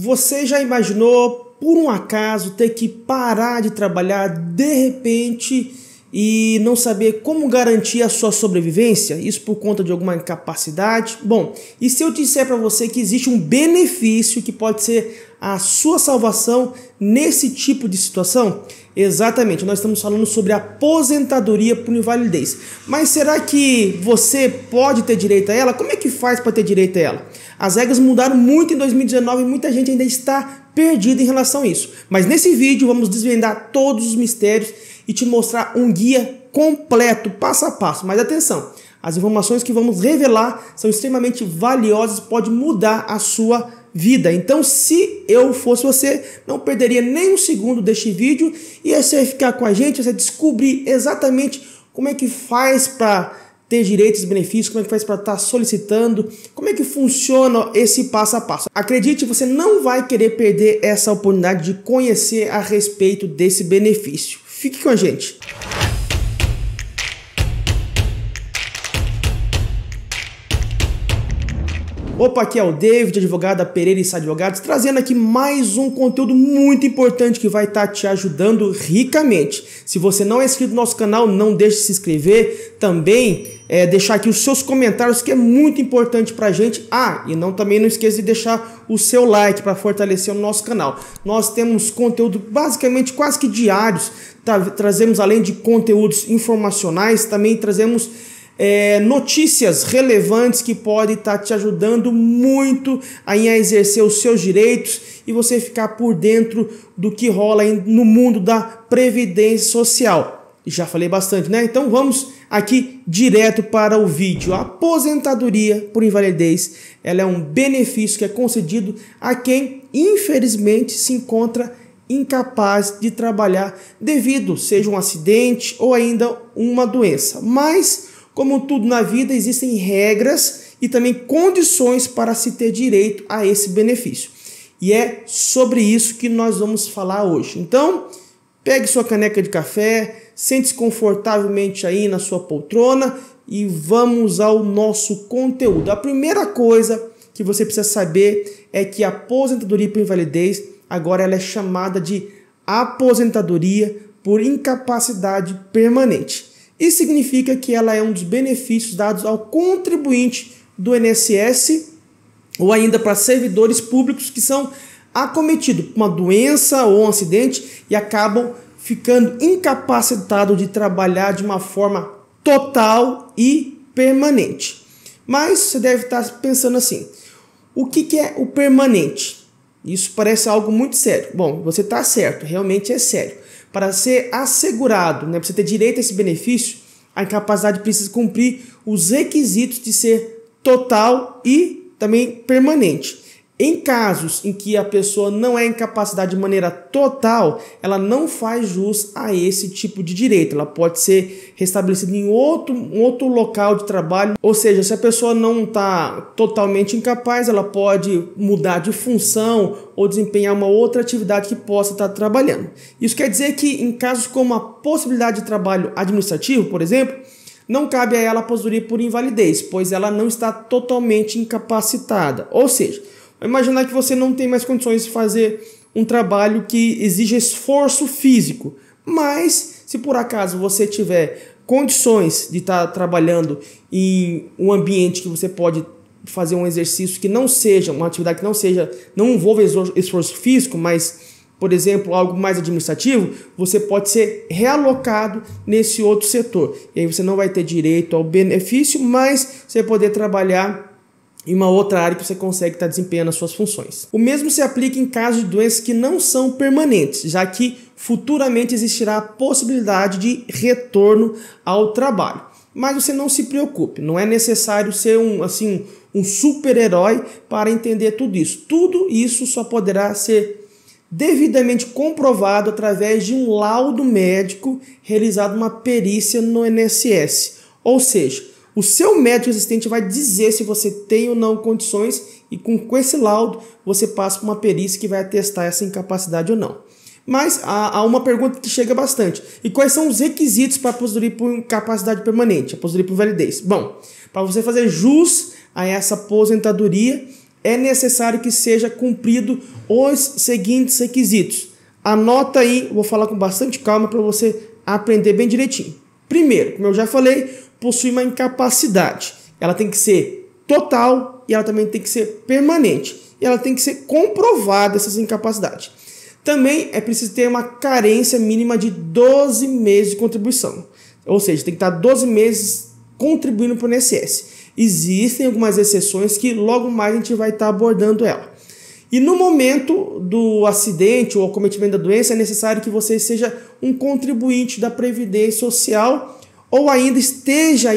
Você já imaginou, por um acaso, ter que parar de trabalhar de repente e não saber como garantir a sua sobrevivência? Isso por conta de alguma incapacidade? Bom, e se eu disser para você que existe um benefício que pode ser a sua salvação nesse tipo de situação? Exatamente, nós estamos falando sobre aposentadoria por invalidez. Mas será que você pode ter direito a ela? Como é que faz para ter direito a ela? As regras mudaram muito em 2019 e muita gente ainda está perdida em relação a isso. Mas nesse vídeo vamos desvendar todos os mistérios e te mostrar um guia completo, passo a passo. Mas atenção, as informações que vamos revelar são extremamente valiosas, pode mudar a sua vida. Então, se eu fosse você, não perderia nem um segundo deste vídeo e você vai ficar com a gente, você vai descobrir exatamente como é que faz para ter direitos e benefícios, como é que faz para estar solicitando, como é que funciona esse passo a passo. Acredite, você não vai querer perder essa oportunidade de conhecer a respeito desse benefício. Fique com a gente. Opa, aqui é o David, advogado da Pereira & Advogados, trazendo aqui mais um conteúdo muito importante que vai estar te ajudando ricamente. Se você não é inscrito no nosso canal, não deixe de se inscrever. Também deixar aqui os seus comentários, que é muito importante pra gente. Também não esqueça de deixar o seu like para fortalecer o nosso canal. Nós temos conteúdo basicamente quase que diários. Trazemos, além de conteúdos informacionais, também trazemos notícias relevantes que podem estar te ajudando muito a exercer os seus direitos e você ficar por dentro do que rola no mundo da Previdência Social. Já falei bastante, né? Então vamos aqui direto para o vídeo. A aposentadoria por invalidez, ela é um benefício que é concedido a quem infelizmente se encontra incapaz de trabalhar devido, seja um acidente ou ainda uma doença. Mas como tudo na vida, existem regras e também condições para se ter direito a esse benefício. E é sobre isso que nós vamos falar hoje. Então, pegue sua caneca de café, sente-se confortavelmente aí na sua poltrona e vamos ao nosso conteúdo. A primeira coisa que você precisa saber é que a aposentadoria por invalidez, agora ela é chamada de aposentadoria por incapacidade permanente. Isso significa que ela é um dos benefícios dados ao contribuinte do INSS ou ainda para servidores públicos que são acometidos por uma doença ou um acidente e acabam ficando incapacitados de trabalhar de uma forma total e permanente. Mas você deve estar pensando assim, o que é o permanente? Isso parece algo muito sério. Bom, você está certo, realmente é sério. Para ser assegurado, para você ter direito a esse benefício, a incapacidade precisa cumprir os requisitos de ser total e também permanente. Em casos em que a pessoa não é incapacitada de maneira total, ela não faz jus a esse tipo de direito. Ela pode ser restabelecida em outro local de trabalho. Ou seja, se a pessoa não está totalmente incapaz, ela pode mudar de função ou desempenhar uma outra atividade que possa estar trabalhando. Isso quer dizer que em casos como a possibilidade de trabalho administrativo, por exemplo, não cabe a ela a aposentadoria por invalidez, pois ela não está totalmente incapacitada. Ou seja, imaginar que você não tem mais condições de fazer um trabalho que exige esforço físico, mas se por acaso você tiver condições de estar trabalhando em um ambiente que você pode fazer um exercício que não seja, uma atividade que não envolva esforço físico, mas, por exemplo, algo mais administrativo, você pode ser realocado nesse outro setor. E aí você não vai ter direito ao benefício, mas você vai poder trabalhar em uma outra área que você consegue estar desempenhando as suas funções. O mesmo se aplica em casos de doenças que não são permanentes, já que futuramente existirá a possibilidade de retorno ao trabalho. Mas você não se preocupe, não é necessário ser um super-herói para entender tudo isso. Tudo isso só poderá ser devidamente comprovado através de um laudo médico realizado uma perícia no INSS. Ou seja, o seu médico assistente vai dizer se você tem ou não condições e com esse laudo você passa por uma perícia que vai atestar essa incapacidade ou não. Mas há uma pergunta que chega bastante. E quais são os requisitos para a aposentadoria por incapacidade permanente, aposentadoria por invalidez? Bom, para você fazer jus a essa aposentadoria, é necessário que seja cumprido os seguintes requisitos. Anota aí, vou falar com bastante calma para você aprender bem direitinho. Primeiro, como eu já falei, possui uma incapacidade. Ela tem que ser total e ela também tem que ser permanente. E ela tem que ser comprovada, essas incapacidades. Também é preciso ter uma carência mínima de 12 meses de contribuição. Ou seja, tem que estar 12 meses contribuindo para o INSS. Existem algumas exceções que logo mais a gente vai estar abordando ela. E no momento do acidente ou acometimento da doença, é necessário que você seja um contribuinte da Previdência Social ou ainda esteja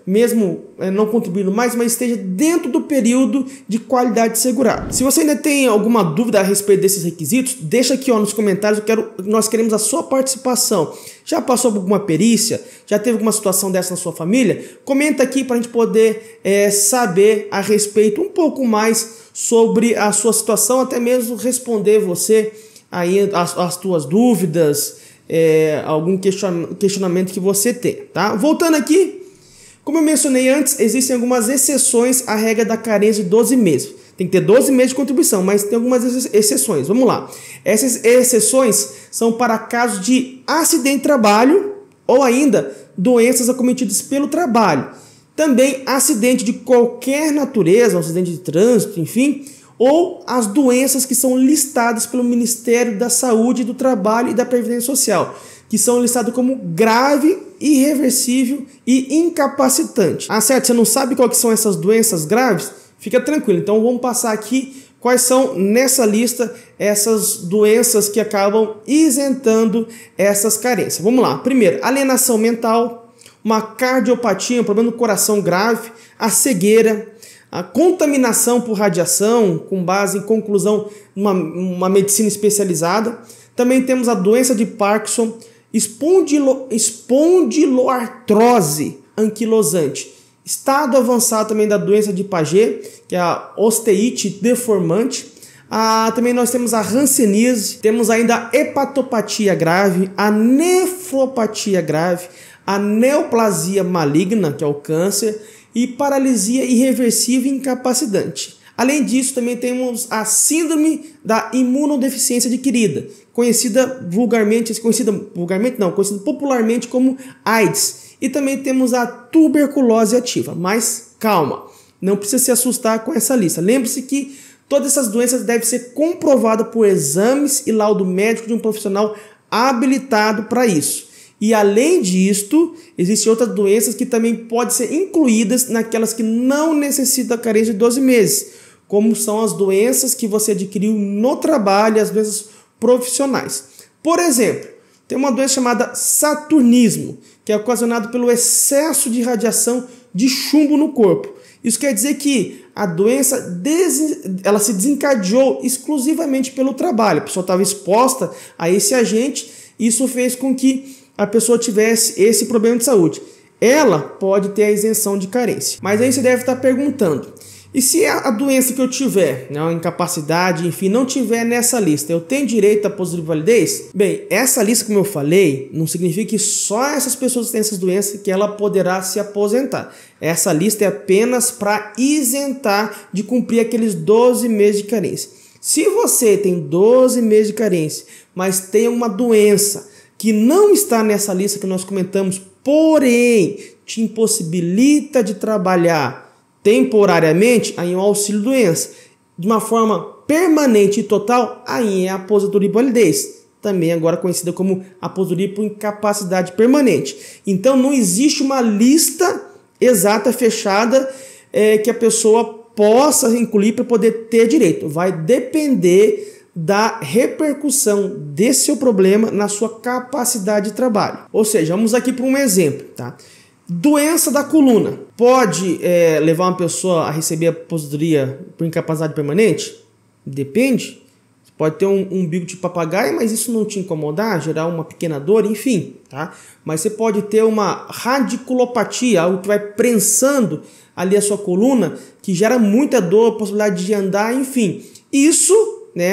mesmo não contribuindo mais, mas esteja dentro do período de qualidade segurada. Se você ainda tem alguma dúvida a respeito desses requisitos, deixa aqui nos comentários, nós queremos a sua participação. Já passou por alguma perícia? Já teve alguma situação dessa na sua família? Comenta aqui para a gente poder saber a respeito um pouco mais sobre a sua situação, até mesmo responder você aí as tuas dúvidas, algum questionamento que você tem, tá? Voltando aqui, como eu mencionei antes, existem algumas exceções à regra da carência de 12 meses. Tem que ter 12 meses de contribuição, mas tem algumas exceções. Vamos lá. Essas exceções são para casos de acidente de trabalho ou ainda doenças acometidas pelo trabalho. Também acidente de qualquer natureza, acidente de trânsito, enfim, ou as doenças que são listadas pelo Ministério da Saúde, do Trabalho e da Previdência Social, que são listadas como grave, irreversível e incapacitante. Ah, certo? Você não sabe quais são essas doenças graves? Fica tranquilo. Então vamos passar aqui quais são nessa lista essas doenças que acabam isentando essas carências. Vamos lá. Primeiro, alienação mental, uma cardiopatia, um problema do coração grave, a cegueira, a contaminação por radiação, com base em conclusão uma medicina especializada. Também temos a doença de Parkinson, espondiloartrose anquilosante, estado avançado também da doença de Paget, que é a osteite deformante. Também nós temos a hanseníase, temos ainda a hepatopatia grave, a nefropatia grave, a neoplasia maligna, que é o câncer, e paralisia irreversível e incapacitante. Além disso, também temos a síndrome da imunodeficiência adquirida, conhecida popularmente como AIDS. E também temos a tuberculose ativa. Mas calma, não precisa se assustar com essa lista. Lembre-se que todas essas doenças devem ser comprovadas por exames e laudo médico de um profissional habilitado para isso. E além disto, existem outras doenças que também podem ser incluídas naquelas que não necessitam da carência de 12 meses, como são as doenças que você adquiriu no trabalho, as doenças profissionais. Por exemplo, tem uma doença chamada saturnismo, que é ocasionado pelo excesso de radiação de chumbo no corpo. Isso quer dizer que a doença ela se desencadeou exclusivamente pelo trabalho. A pessoa estava exposta a esse agente e isso fez com que a pessoa tivesse esse problema de saúde. Ela pode ter a isenção de carência. Mas aí você deve estar perguntando, e se a doença que eu tiver, a incapacidade, enfim, não tiver nessa lista, eu tenho direito à aposentadoria de validez? Bem, essa lista, como eu falei, não significa que só essas pessoas que têm essas doenças que ela poderá se aposentar. Essa lista é apenas para isentar de cumprir aqueles 12 meses de carência. Se você tem 12 meses de carência, mas tem uma doença que não está nessa lista que nós comentamos, porém te impossibilita de trabalhar temporariamente, aí é um auxílio-doença. De uma forma permanente e total, aí é a aposentadoria de validez, também agora conhecida como aposentadoria por incapacidade permanente. Então não existe uma lista exata, fechada, que a pessoa possa incluir para poder ter direito. Vai depender da repercussão desse seu problema na sua capacidade de trabalho. Ou seja, vamos aqui para um exemplo, tá? Doença da coluna pode levar uma pessoa a receber a aposentadoria por incapacidade permanente? Depende. Você pode ter um bico de papagaio, mas isso não te incomodar, gerar uma pequena dor, enfim, tá? Mas você pode ter uma radiculopatia, algo que vai prensando ali a sua coluna, que gera muita dor, possibilidade de andar, enfim. Isso,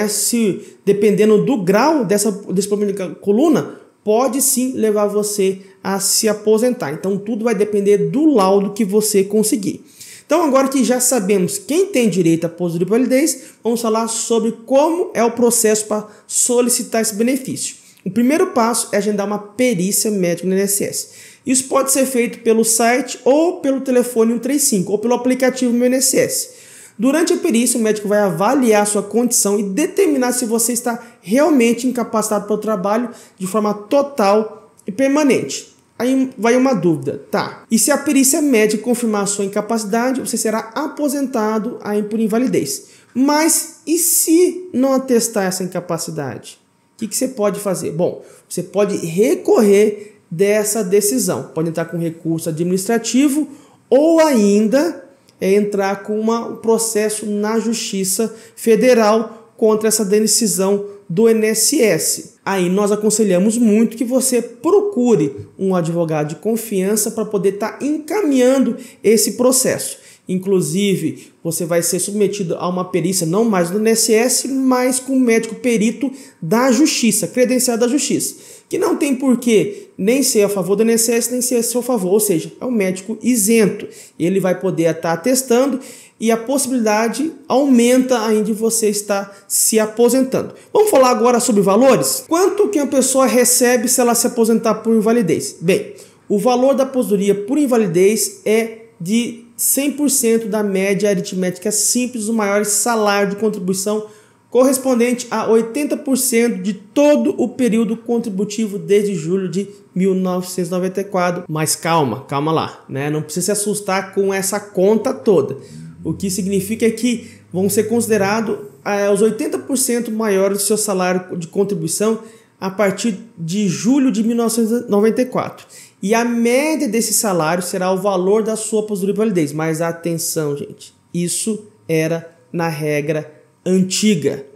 se dependendo do grau desse problema de coluna, pode sim levar você a se aposentar. Então tudo vai depender do laudo que você conseguir. Então, agora que já sabemos quem tem direito à aposentadoria por invalidez, vamos falar sobre como é o processo para solicitar esse benefício. O primeiro passo é agendar uma perícia médica no INSS. Isso pode ser feito pelo site ou pelo telefone 135 ou pelo aplicativo Meu INSS. Durante a perícia, o médico vai avaliar a sua condição e determinar se você está realmente incapacitado para o trabalho de forma total e permanente. Aí vai uma dúvida, tá? E se a perícia médica confirmar a sua incapacidade, você será aposentado aí por invalidez. Mas e se não atestar essa incapacidade? O que você pode fazer? Bom, você pode recorrer dessa decisão. Pode entrar com recurso administrativo ou ainda entrar com um processo na Justiça Federal contra essa decisão do INSS. Aí nós aconselhamos muito que você procure um advogado de confiança para poder estar encaminhando esse processo. Inclusive, você vai ser submetido a uma perícia, não mais do INSS, mas com um médico perito da Justiça, credenciado da Justiça, que não tem porquê nem ser a favor do INSS, nem ser a seu favor, ou seja, é um médico isento. Ele vai poder estar atestando e a possibilidade aumenta ainda de você estar se aposentando. Vamos falar agora sobre valores? Quanto que a pessoa recebe se ela se aposentar por invalidez? Bem, o valor da aposentadoria por invalidez é de 100% da média aritmética simples do maior salário de contribuição correspondente a 80% de todo o período contributivo desde julho de 1994. Mas calma lá, né? Não precisa se assustar com essa conta toda. O que significa é que vão ser considerados os 80% maiores do seu salário de contribuição a partir de julho de 1994. E a média desse salário será o valor da sua aposentadoria por invalidez. Mas atenção, gente, isso era na regra antiga.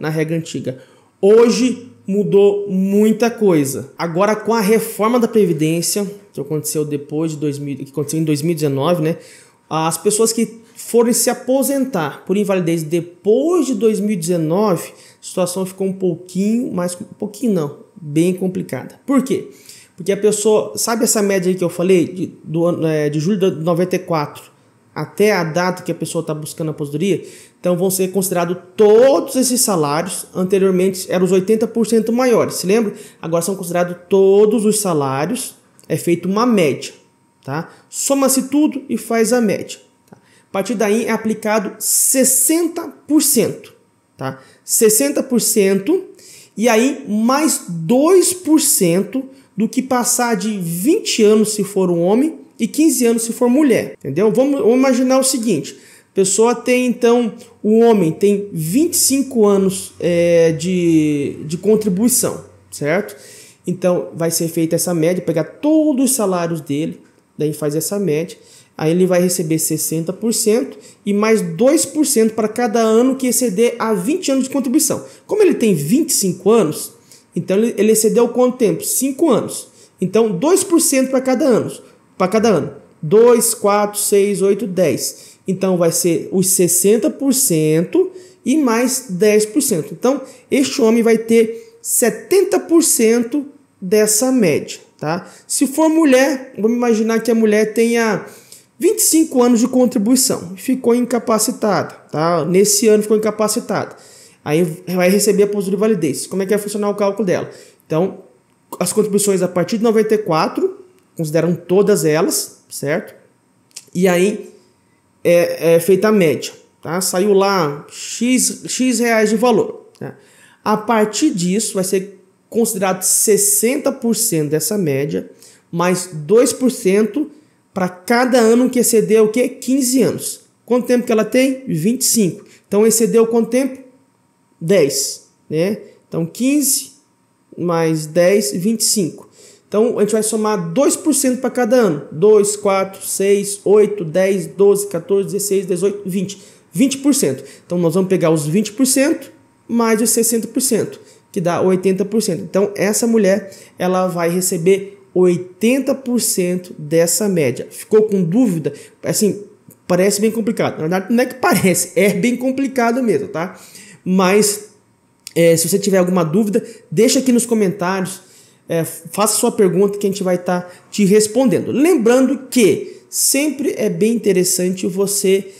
Hoje mudou muita coisa. Agora, com a reforma da Previdência, que aconteceu que aconteceu em 2019, né? As pessoas que forem se aposentar por invalidez depois de 2019, a situação ficou bem complicada. Por quê? Porque a pessoa, sabe essa média aí que eu falei, de julho de 94 até a data que a pessoa está buscando a aposentadoria? Então vão ser considerados todos esses salários. Anteriormente eram os 80% maiores, se lembra? Agora são considerados todos os salários, é feito uma média, tá? Soma-se tudo e faz a média. Tá? A partir daí é aplicado 60%, tá? 60% e aí mais 2% do que passar de 20 anos se for um homem e 15 anos se for mulher, entendeu? Vamos imaginar o seguinte, a pessoa tem então, o homem tem 25 anos de contribuição, certo? Então vai ser feita essa média, pegar todos os salários dele, daí faz essa média, aí ele vai receber 60% e mais 2% para cada ano que exceder a 20 anos de contribuição. Como ele tem 25 anos, então ele excedeu quanto tempo? 5 anos. Então 2% para cada ano. 2, 4, 6, 8, 10. Então vai ser os 60% e mais 10%. Então este homem vai ter 70% dessa média, tá? Se for mulher, vamos imaginar que a mulher tenha 25 anos de contribuição, ficou incapacitada, tá? Nesse ano ficou incapacitada. Aí vai receber a aposentadoria de invalidez. Como é que vai funcionar o cálculo dela? Então, as contribuições a partir de 94, consideram todas elas, certo? E aí é feita a média, tá? Saiu lá X reais de valor, né? A partir disso, vai ser considerado 60% dessa média, mais 2% para cada ano que exceder o quê? 15 anos. Quanto tempo que ela tem? 25. Então, excedeu quanto tempo? 10, né? Então, 15 mais 10, 25. Então, a gente vai somar 2% para cada ano. 2, 4, 6, 8, 10, 12, 14, 16, 18, 20. 20%. Então, nós vamos pegar os 20% mais os 60%, que dá 80%. Então, essa mulher, ela vai receber 80% dessa média. Ficou com dúvida? Assim, parece bem complicado. Na verdade, não é que parece, é bem complicado mesmo, tá? Mas, se você tiver alguma dúvida, deixa aqui nos comentários, faça sua pergunta que a gente vai estar te respondendo. Lembrando que sempre é bem interessante você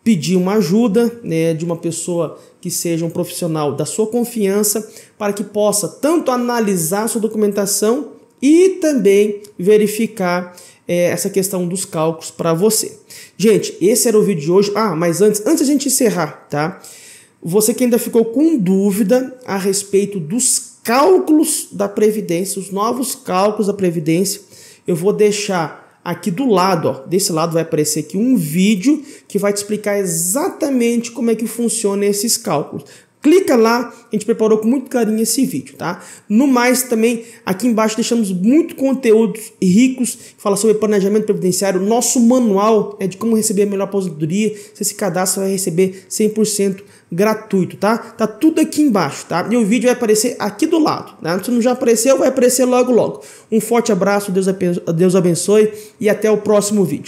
pedir uma ajuda, né, de uma pessoa que seja um profissional da sua confiança, para que possa tanto analisar a sua documentação e também verificar essa questão dos cálculos para você. Gente, esse era o vídeo de hoje. Mas antes de a gente encerrar, tá? Você que ainda ficou com dúvida a respeito dos cálculos da Previdência, os novos cálculos da Previdência, eu vou deixar aqui do lado, ó, desse lado vai aparecer aqui um vídeo que vai te explicar exatamente como é que funciona esses cálculos. Clica lá, a gente preparou com muito carinho esse vídeo, tá? No mais, também, aqui embaixo deixamos muito conteúdos ricos, fala sobre planejamento previdenciário, nosso manual de como receber a melhor aposentadoria, você se cadastra, vai receber 100% gratuito, tá? Tá tudo aqui embaixo, tá? E o vídeo vai aparecer aqui do lado, né? Se não já apareceu, vai aparecer logo logo. Um forte abraço, Deus abençoe e até o próximo vídeo.